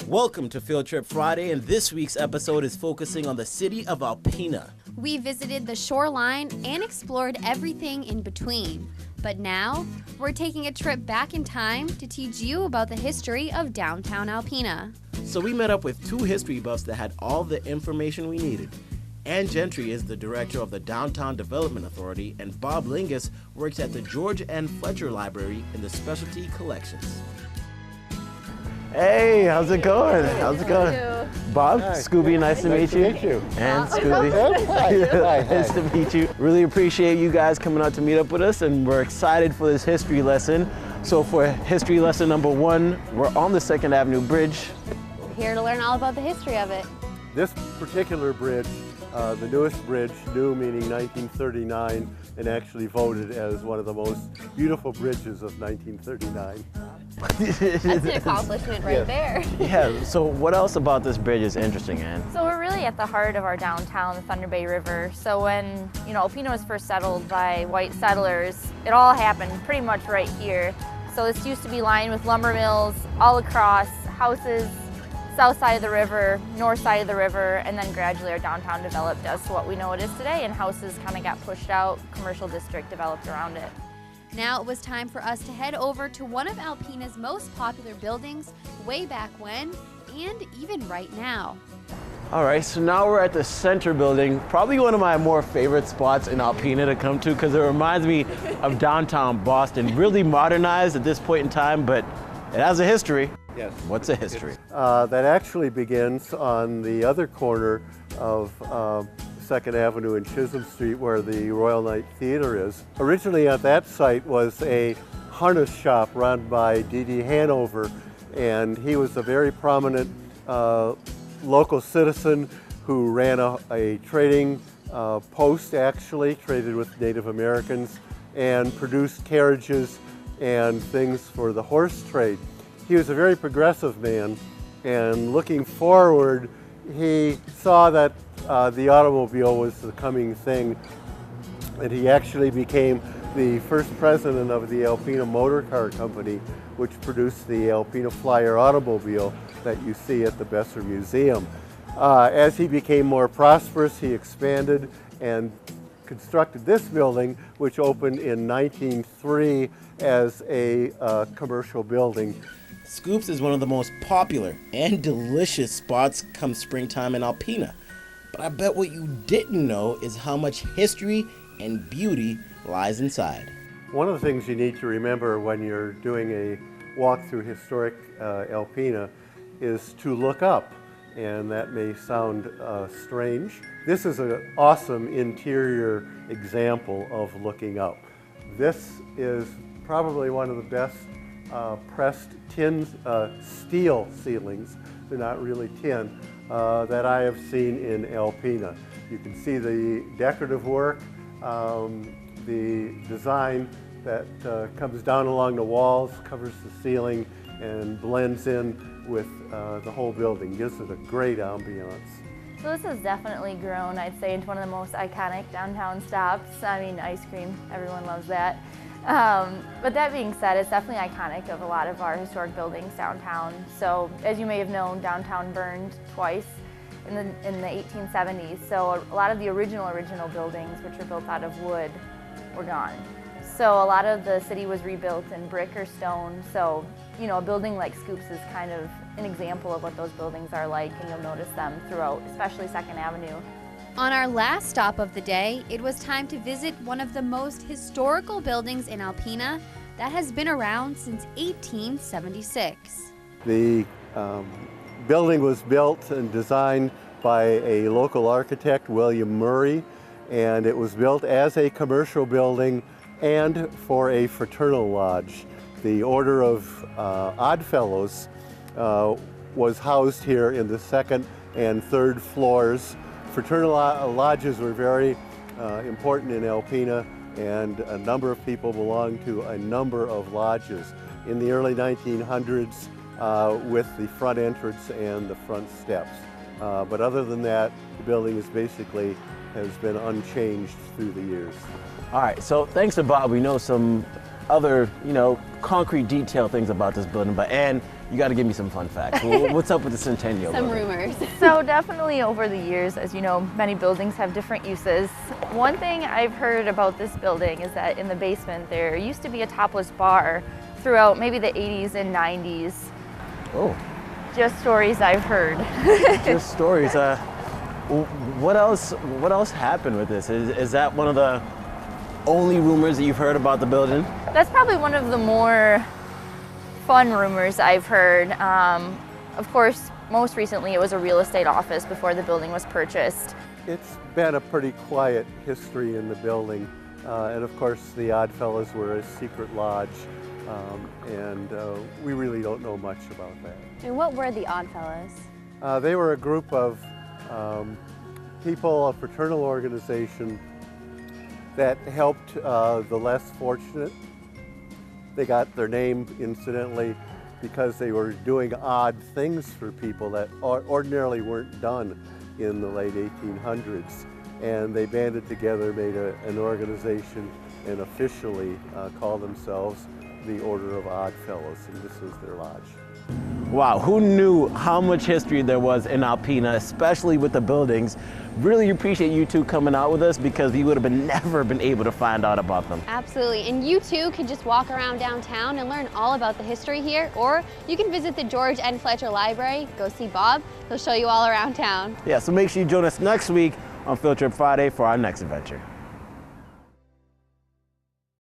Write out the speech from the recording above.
Welcome to Field Trip Friday, and this week's episode is focusing on the city of Alpena. We visited the shoreline and explored everything in between. But now, we're taking a trip back in time to teach you about the history of downtown Alpena. So we met up with two history buffs that had all the information we needed. Ann Gentry is the director of the Downtown Development Authority, and Bob Lingus works at the George N. Fletcher Library in the Specialty Collections. Hey, how's it going? How's it going? Bob, Skubie, nice to meet you. And Skubie. Nice to meet you. Really appreciate you guys coming out to meet up with us, and we're excited for this history lesson. So for history lesson number 1, we're on the 2nd Avenue Bridge. Here to learn all about the history of it. This particular bridge, the newest bridge, new meaning 1939, and actually voted as one of the most beautiful bridges of 1939. That's an accomplishment right there. Yeah, so what else about this bridge is interesting, Ann? So we're really at the heart of our downtown, the Thunder Bay River. So when, Alpena was first settled by white settlers, it all happened pretty much right here. So this used to be lined with lumber mills all across, houses, south side of the river, north side of the river, and then gradually our downtown developed as to what we know it is today, and houses kind of got pushed out, commercial district developed around it. Now it was time for us to head over to one of Alpena's most popular buildings way back when, and even right now. All right, so now we're at the Center Building, probably one of my more favorite spots in Alpena to come to because it reminds me of downtown Boston, really modernized at this point in time, but it has a history. Yes. What's a history? That actually begins on the other corner of 2nd Avenue and Chisholm Street where the Royal Night Theater is. Originally at that site was a harness shop run by D.D. Hanover, and he was a very prominent local citizen who ran a trading post, actually, traded with Native Americans, and produced carriages and things for the horse trade. He was a very progressive man, and looking forward, he saw that the automobile was the coming thing, and he actually became the first president of the Alpena Motor Car Company, which produced the Alpena Flyer automobile that you see at the Besser Museum. As he became more prosperous, he expanded and constructed this building, which opened in 1903 as a commercial building. Scoops is one of the most popular and delicious spots come springtime in Alpena. But I bet what you didn't know is how much history and beauty lies inside. One of the things you need to remember when you're doing a walk through historic Alpena is to look up, and that may sound strange. This is an awesome interior example of looking up. This is probably one of the best pressed steel ceilings, they're not really tin, that I have seen in Alpena. You can see the decorative work, the design that comes down along the walls, covers the ceiling, and blends in with the whole building, gives it a great ambiance. So this has definitely grown, I'd say, into one of the most iconic downtown stops. I mean, ice cream, everyone loves that. But that being said, it's definitely iconic of a lot of our historic buildings downtown. So as you may have known, downtown burned twice in the 1870s. So a lot of the original buildings, which were built out of wood, were gone. So a lot of the city was rebuilt in brick or stone. So, a building like Scoops is kind of an example of what those buildings are like, and you'll notice them throughout, especially 2nd Avenue. On our last stop of the day, it was time to visit one of the most historical buildings in Alpena that has been around since 1876. The building was built and designed by a local architect, William Murray, and it was built as a commercial building and for a fraternal lodge. The Order of Oddfellows was housed here in the 2nd and 3rd floors. Fraternal lodges were very important in Alpena, and a number of people belonged to a number of lodges. In the early 1900s, with the front entrance and the front steps. But other than that, the building has been unchanged through the years. All right, so thanks to Bob, we know some other, concrete detail things about this building, and you got to give me some fun facts. What's up with the Centennial Some building? rumors. So definitely over the years, as you know, many buildings have different uses. One thing I've heard about this building is that in the basement there used to be a topless bar throughout maybe the 80s and 90s. Oh. Just stories I've heard. Just stories. What else happened with this? Is that one of the only rumors that you've heard about the building? That's probably one of the more fun rumors I've heard. Of course, most recently it was a real estate office before the building was purchased. It's been a pretty quiet history in the building. And of course, the Oddfellows were a secret lodge. And we really don't know much about that. And what were the Oddfellows? They were a group of people, a fraternal organization that helped the less fortunate. They got their name, incidentally, because they were doing odd things for people that ordinarily weren't done in the late 1800s. And they banded together, made an organization, and officially called themselves the Order of Oddfellows, and this is their lodge. Wow, who knew how much history there was in Alpena, especially with the buildings. Really appreciate you two coming out with us because we would have never been able to find out about them. Absolutely, and you too can just walk around downtown and learn all about the history here, or you can visit the George N. Fletcher Library, go see Bob, he'll show you all around town. Yeah, so make sure you join us next week on Field Trip Friday for our next adventure.